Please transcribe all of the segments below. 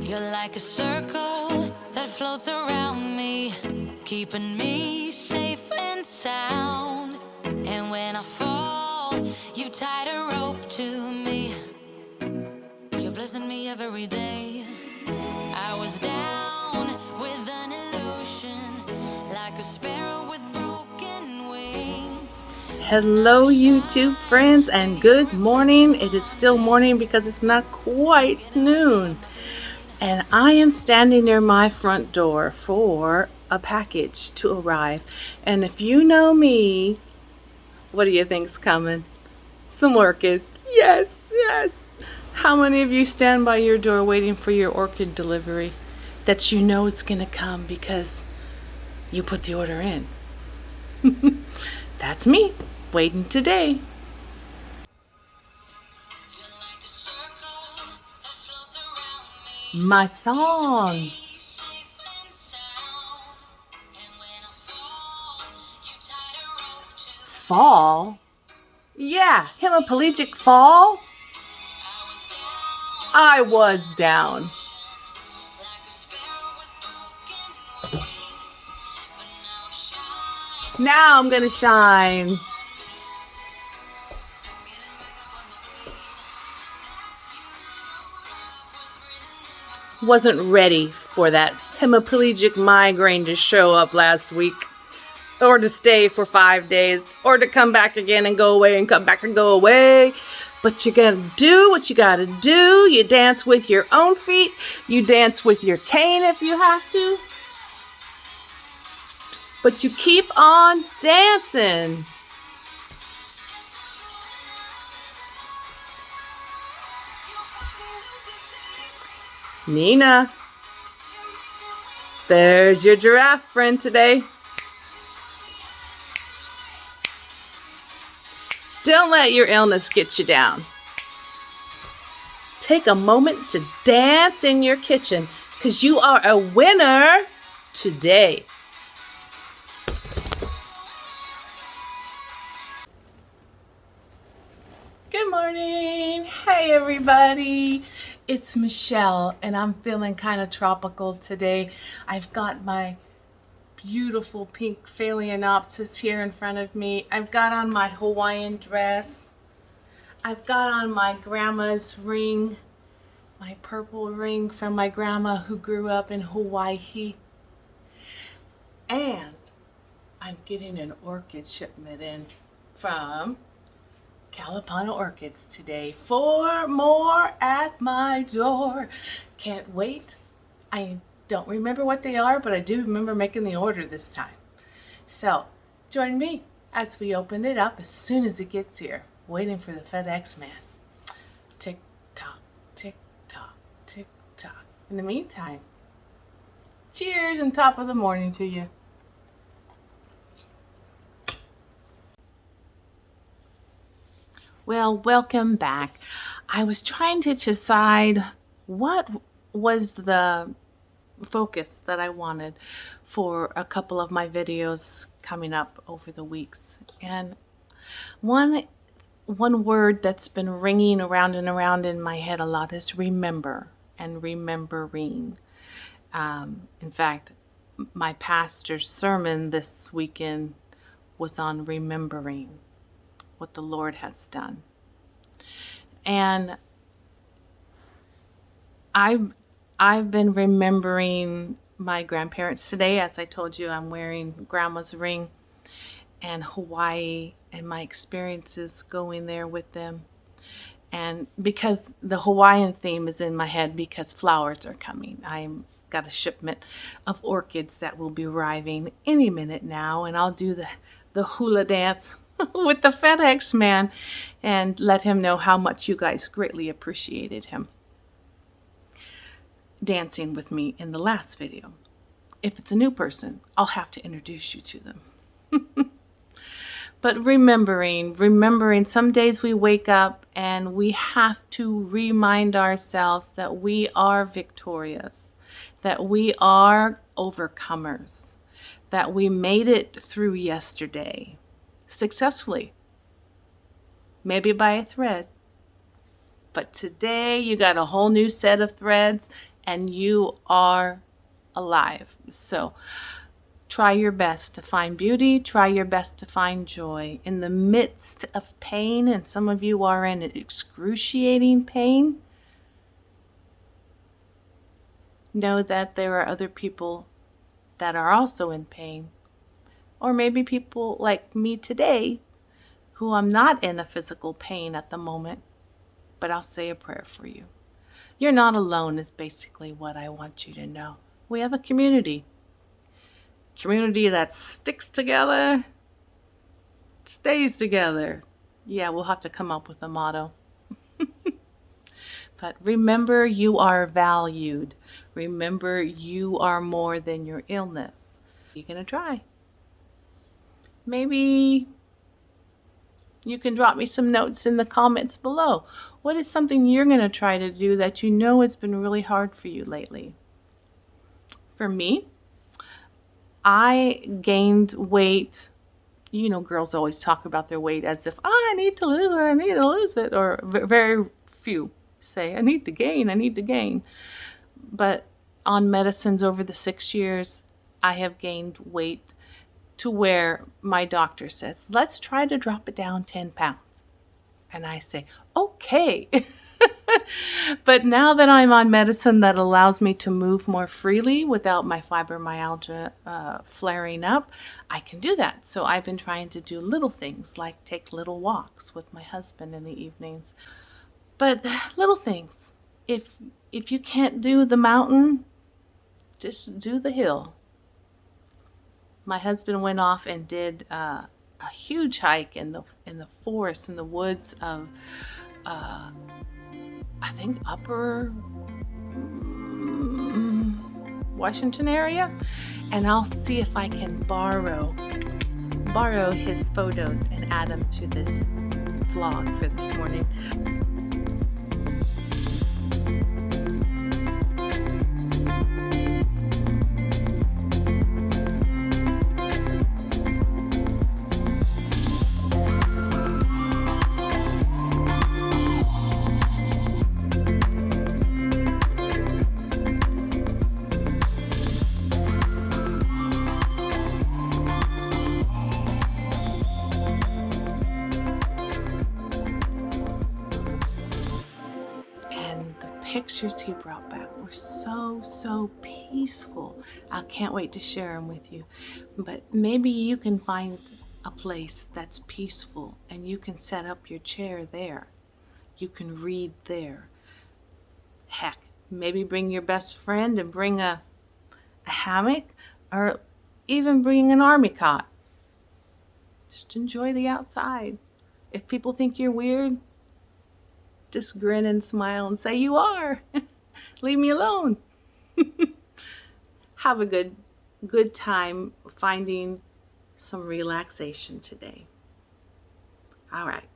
You're like a circle that floats around me, keeping me safe and sound. And when I fall, you tied a rope to me. You're blessing me every day. I was down with an illusion, like a sparrow with broken wings. Hello YouTube friends, and good morning. It is still morning because it's not quite noon, and I am standing near my front door for a package to arrive. And if you know me, what do you think's coming? Some orchids. Yes. How many of you stand by your door waiting for your orchid delivery that you know it's gonna come because you put the order in? That's me, waiting today. My song. Fall? Yeah, Hemiplegic fall. I was down. Now I'm gonna shine. Wasn't ready for that hemiplegic migraine to show up last week, or to stay for 5 days, or to come back again and go away and come back and go away. But you gotta do what you gotta do. You dance with your own feet. You dance with your cane if you have to. But you keep on dancing. Nina, there's your giraffe friend today. Don't let your illness get you down. Take a moment to dance in your kitchen, because you are a winner today. Good morning. Hey everybody. It's Michelle, and I'm feeling kind of tropical today. I've got my beautiful pink phalaenopsis here in front of me. I've got on my Hawaiian dress. I've got on my grandma's ring, my purple ring from my grandma who grew up in Hawaii. And I'm getting an orchid shipment in from Jacolyn Orchids today. 4 more at my door. Can't wait. I don't remember what they are, but I do remember making the order this time. So join me as we open it up as soon as it gets here. Waiting for the FedEx man. Tick tock, tick tock, tick tock. In the meantime, cheers and top of the morning to you. Well, welcome back. I was trying to decide what was the focus that I wanted for a couple of my videos coming up over the weeks. And one word that's been ringing around and around in my head a lot is remember and remembering. In fact, my pastor's sermon this weekend was on remembering what the Lord has done. And I've been remembering my grandparents today. As I told you, I'm wearing grandma's ring, and Hawaii and my experiences going there with them. And because the Hawaiian theme is in my head, because flowers are coming. I've got a shipment of orchids that will be arriving any minute now, and I'll do the hula dance with the FedEx man and let him know how much you guys greatly appreciated him dancing with me in the last video. If it's a new person, I'll have to introduce you to them. But remembering, some days we wake up and we have to remind ourselves that we are victorious, that we are overcomers, that we made it through yesterday successfully, maybe by a thread. But today you got a whole new set of threads and you are alive. So try your best to find beauty. Try your best to find joy in the midst of pain. And some of you are in excruciating pain. Know that there are other people that are also in pain. Or maybe people like me today who I'm not in a physical pain at the moment, but I'll say a prayer for you. You're not alone is basically what I want you to know. We have a community. Community that sticks together, stays together. Yeah, we'll have to come up with a motto. But remember, you are valued. Remember, you are more than your illness. You're going to try. Maybe you can drop me some notes in the comments below. What is something you're going to try to do that you know it's been really hard for you lately? For me, I gained weight. You know, girls always talk about their weight as if, I need to lose it, I need to lose it. Or very few say, I need to gain, I need to gain. But on medicines over the 6 years, I have gained weight to where my doctor says, let's try to drop it down 10 pounds. And I say, okay. But now that I'm on medicine that allows me to move more freely without my fibromyalgia flaring up, I can do that. So I've been trying to do little things like take little walks with my husband in the evenings. But little things. If you can't do the mountain, just do the hill. My husband went off and did a huge hike in the forest, in the woods of I think upper Washington area, and I'll see if I can borrow his photos and add them to this vlog for this morning. Pictures he brought back were so peaceful. I can't wait to share them with you. But maybe you can find a place that's peaceful and you can set up your chair there. You can read there. Heck, maybe bring your best friend and bring a hammock, or even bring an army cot. Just enjoy the outside. If people think you're weird, just grin and smile and say, you are. Leave me alone. Have a good time finding some relaxation today. All right.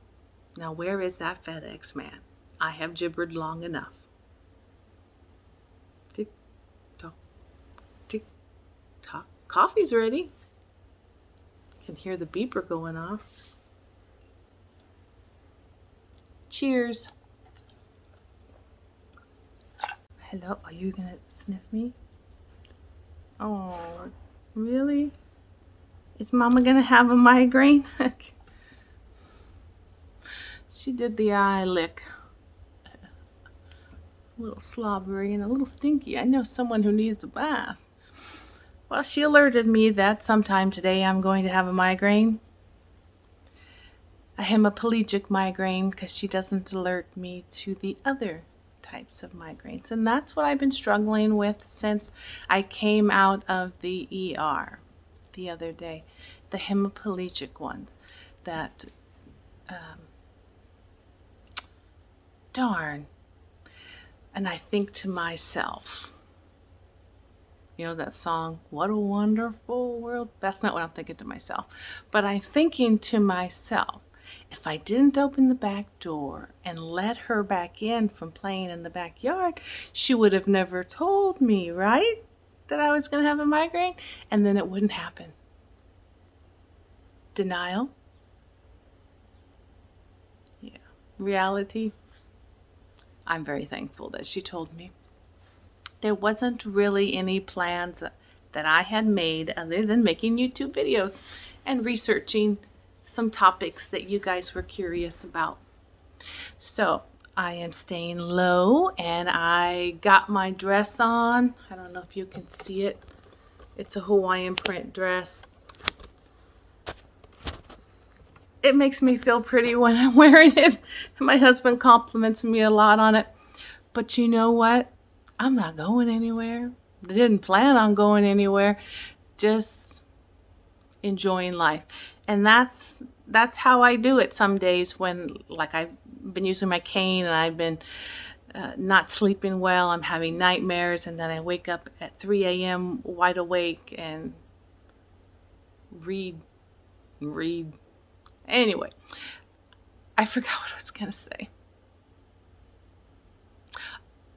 Now, where is that FedEx man? I have gibbered long enough. Tick tock, tick tock. Coffee's ready. Can hear the beeper going off. Cheers. Hello, are you gonna sniff me? Oh, really? Is Mama gonna have a migraine? She did the eye lick. A little slobbery and a little stinky. I know someone who needs a bath. Well, she alerted me that sometime today I'm going to have a migraine. A hemiplegic migraine, because she doesn't alert me to the other types of migraines. And that's what I've been struggling with since I came out of the ER the other day. The hemiplegic ones that, darn. And I think to myself, you know that song, What a Wonderful World? That's not what I'm thinking to myself. But I'm thinking to myself, if I didn't open the back door and let her back in from playing in the backyard, she would have never told me, right? That I was going to have a migraine, and then it wouldn't happen. Denial. Yeah. Reality. I'm very thankful that she told me. there wasn't really any plans that I had made other than making YouTube videos and researching some topics that you guys were curious about. So I am staying low, and I got my dress on. I don't know if you can see it. It's a Hawaiian print dress. It makes me feel pretty when I'm wearing it. My husband compliments me a lot on it. But you know what? I'm not going anywhere. Didn't plan on going anywhere. Just enjoying life. And that's how I do it some days when, like, I've been using my cane and I've been not sleeping well. I'm having nightmares, and then I wake up at 3 a.m. wide awake and read. Anyway, I forgot what I was going to say.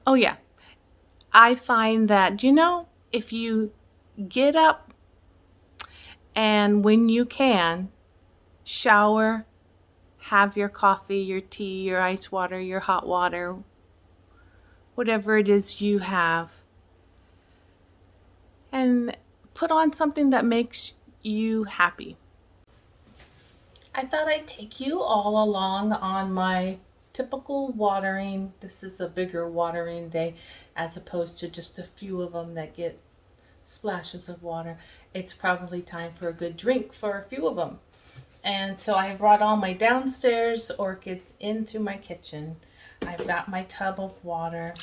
Oh yeah, I find that, if you get up and when you can, shower, have your coffee, your tea, your ice water, your hot water, whatever it is you have, and put on something that makes you happy. I thought I'd take you all along on my typical watering. This is a bigger watering day as opposed to just a few of them that get splashes of water. It's probably time for a good drink for a few of them. And so I brought all my downstairs orchids into my kitchen. I've got my tub of water.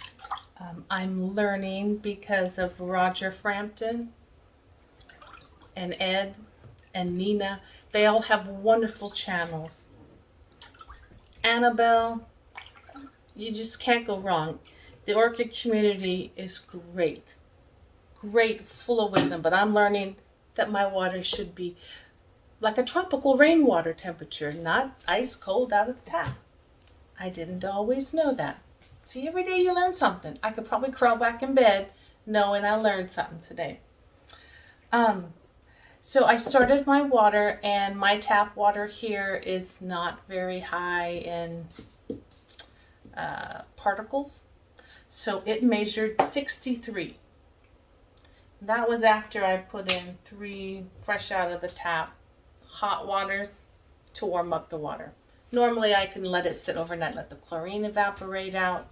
I'm learning because of Roger Frampton and Ed and Nina. They all have wonderful channels. Annabelle, you just can't go wrong. The orchid community is great. Great, full of wisdom. But I'm learning that my water should be like a tropical rainwater temperature, not ice cold out of the tap. I didn't always know that. See, every day you learn something. I could probably crawl back in bed knowing I learned something today. So I started my water, and my tap water here is not very high in particles. So it measured 63. That was after I put in 3 fresh out of the tap hot waters to warm up the water. Normally I can let it sit overnight, let the chlorine evaporate out.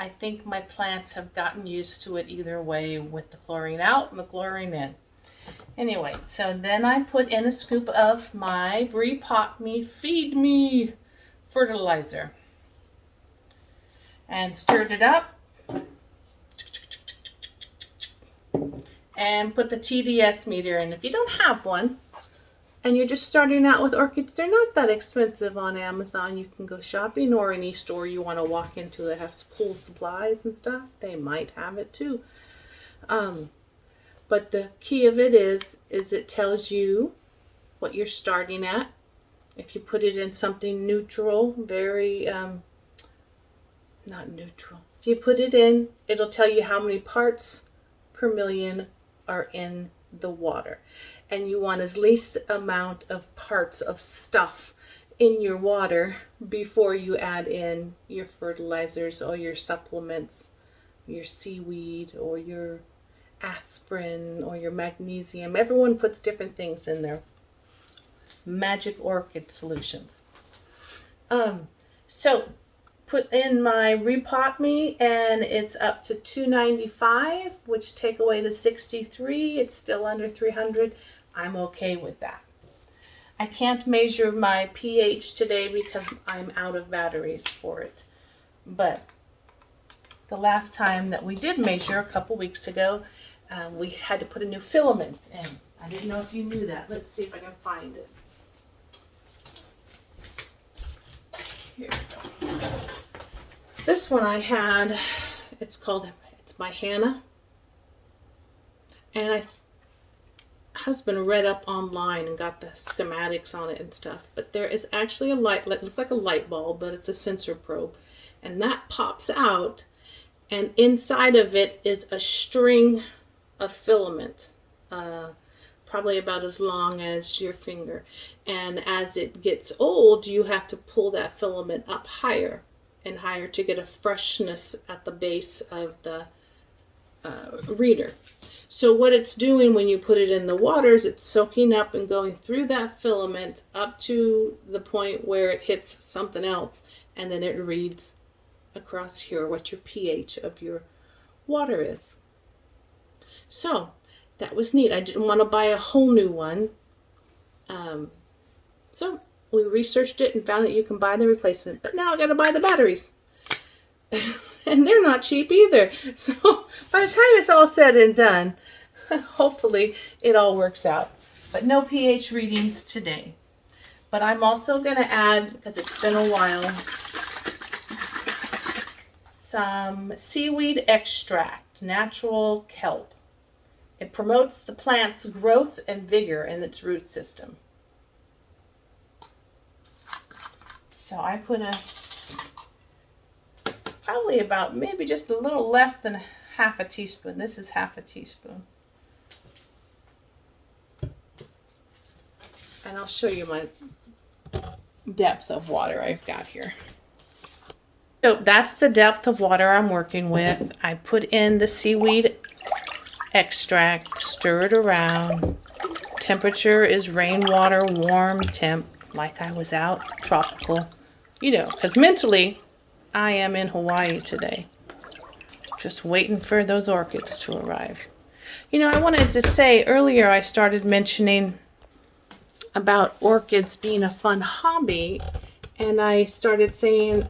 I think my plants have gotten used to it either way, with the chlorine out and the chlorine in. Anyway, so then I put in a scoop of my Repot Me, Feed Me fertilizer and stirred it up and put the TDS meter in. If you don't have one and you're just starting out with orchids, they're not that expensive on Amazon. You can go shopping, or any store you want to walk into that has pool supplies and stuff. They might have it too. But the key of it is it tells you what you're starting at. If you put it in something neutral, very, not neutral. If you put it in, it'll tell you how many parts per million are in the water. And you want as least amount of parts of stuff in your water before you add in your fertilizers or your supplements, your seaweed or your aspirin or your magnesium. Everyone puts different things in their magic orchid solutions. So put in my Repot Me, and it's up to 295, which take away the 63. It's still under 300. I'm okay with that. I can't measure my pH today because I'm out of batteries for it. But the last time that we did measure, a couple weeks ago, we had to put a new filament in. I didn't know if you knew that. Let's see if I can find it. Here we go. This one I had, it's by Hannah. And my husband read up online and got the schematics on it and stuff. But there is actually a light, it looks like a light bulb, but it's a sensor probe. And that pops out, and inside of it is a string of filament, probably about as long as your finger. And as it gets old, you have to pull that filament up higher and higher to get a freshness at the base of the reader. So what it's doing when you put it in the water is it's soaking up and going through that filament up to the point where it hits something else, and then it reads across here what your pH of your water is. So that was neat. I didn't want to buy a whole new one. So we researched it and found that you can buy the replacement, but now I got to buy the batteries. And they're not cheap either. So by the time it's all said and done, hopefully it all works out. But no pH readings today. But I'm also going to add, because it's been a while, some seaweed extract, natural kelp. It promotes the plant's growth and vigor in its root system. So I put probably about maybe just a little less than half a teaspoon. This is half a teaspoon. And I'll show you my depth of water I've got here. So that's the depth of water I'm working with. I put in the seaweed extract, stir it around. Temperature is rainwater, warm temp, like I was out, tropical. You know, because mentally, I am in Hawaii today. Just waiting for those orchids to arrive. You know, I wanted to say earlier I started mentioning about orchids being a fun hobby, and I started saying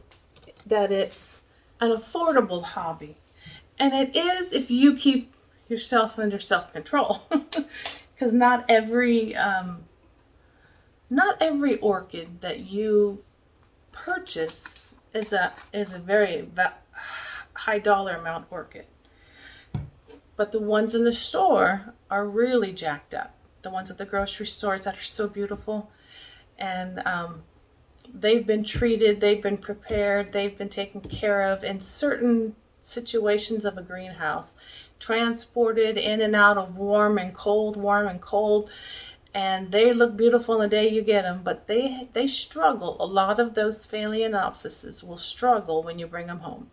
that it's an affordable hobby. And it is if you keep yourself under self-control. Because not every orchid that you purchase is a very high dollar amount orchid. But the ones in the store are really jacked up. The ones at the grocery stores that are so beautiful. And they've been treated, they've been prepared, they've been taken care of in certain situations of a greenhouse. Transported in and out of warm and cold, and they look beautiful on the day you get them, but they struggle. A lot of those phalaenopsises will struggle when you bring them home,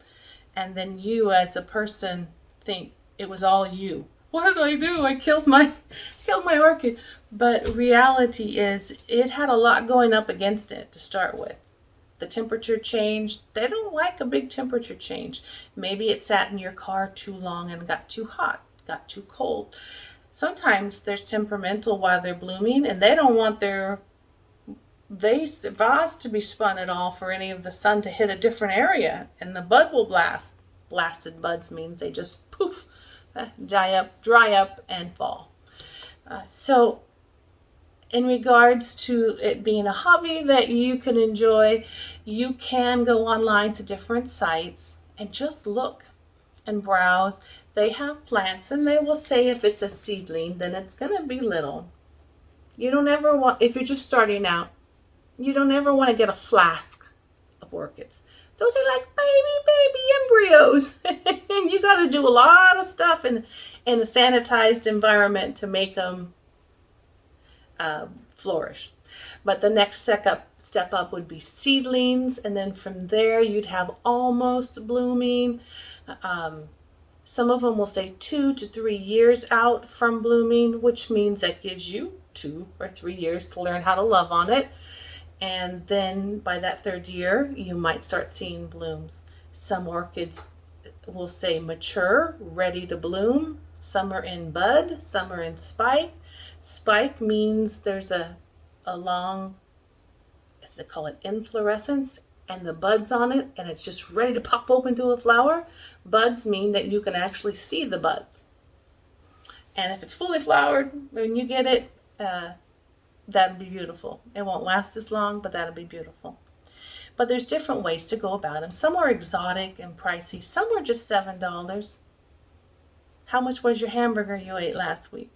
and then you as a person think it was all you. What did I do? I killed my orchid. But reality is it had a lot going up against it to start with. The temperature changed. They don't like a big temperature change. Maybe it sat in your car too long and got too hot, got too cold. Sometimes they're temperamental while they're blooming, and they don't want their vase to be spun at all for any of the sun to hit a different area, and the bud will blast. Blasted buds means they just poof, dry up, and fall. So in regards to it being a hobby that you can enjoy, you can go online to different sites and just look and browse. They have plants, and they will say if it's a seedling, then it's going to be little. You don't ever want, if you're just starting out, you don't ever want to get a flask of orchids. Those are like baby embryos. And you got to do a lot of stuff in a sanitized environment to make them flourish. But the next step up would be seedlings, and then from there you'd have almost blooming. Some of them will say 2 to 3 years out from blooming, which means that gives you 2 or 3 years to learn how to love on it. And then by that 3rd year, you might start seeing blooms. Some orchids will say mature, ready to bloom. Some are in bud, some are in spike. Spike means there's a long, as they call it, inflorescence, and the buds on it, and it's just ready to pop open to a flower. Buds mean that you can actually see the buds. And if it's fully flowered, when you get it, that'll be beautiful. It won't last as long, but that'll be beautiful. But there's different ways to go about them. Some are exotic and pricey. Some are just $7. How much was your hamburger you ate last week?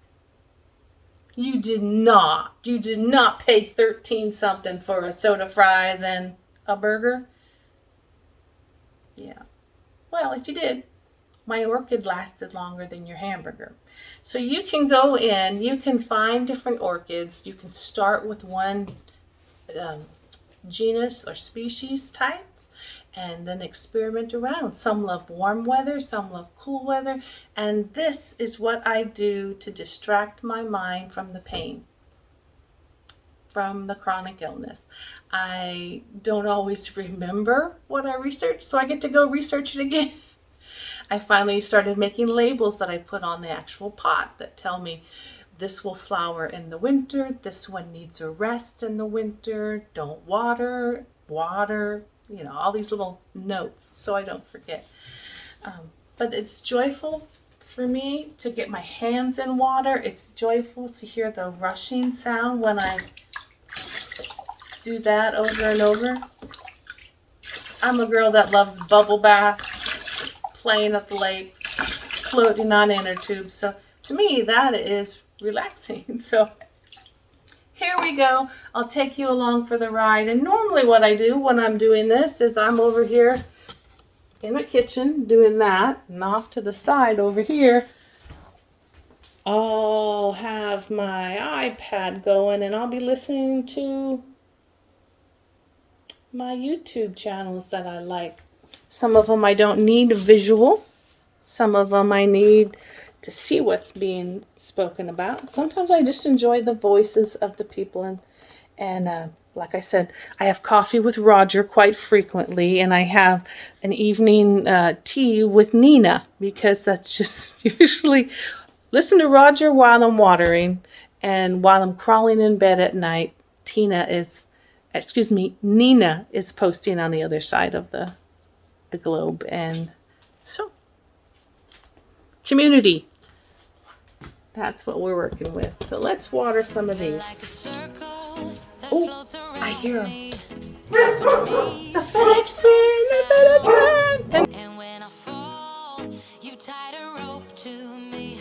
You did not pay 13 something for a soda, fries, and a burger. Yeah. Well, if you did, my orchid lasted longer than your hamburger. So you can go in, you can find different orchids. You can start with one genus or species types, and then experiment around. Some love warm weather, some love cool weather, and this is what I do to distract my mind from the pain, from the chronic illness. I don't always remember what I researched, so I get to go research it again. I finally started making labels that I put on the actual pot that tell me this will flower in the winter, this one needs a rest in the winter, don't water, you know, all these little notes so I don't forget. But it's joyful for me to get my hands in water. It's joyful to hear the rushing sound when I do that over and over. I'm a girl that loves bubble baths, playing at the lakes, floating on inner tubes. So to me, that is relaxing. So here we go. I'll take you along for the ride. And normally what I do when I'm doing this is I'm over here in my kitchen doing that, and off to the side over here I'll have my iPad going and I'll be listening to my YouTube channels that I like. Some of them I don't need a visual. Some of them I need to see what's being spoken about. Sometimes I just enjoy the voices of the people. And like I said, I have coffee with Roger quite frequently. And I have an evening tea with Nina, because that's just usually listen to Roger while I'm watering. And while I'm crawling in bed at night, Nina is posting on the other side of the globe. And so, community, that's what we're working with. So let's water some of these. Oh, I hear them. The FedEx spin. And when I fall, you tied a rope to me.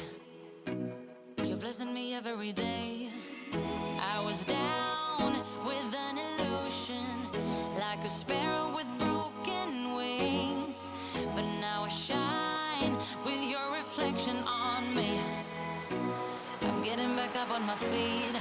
You're blessing me every day. I was down with an illusion, like a sparrow with broken wings. But now I shine with your reflection on me. I'm getting back up on my feet.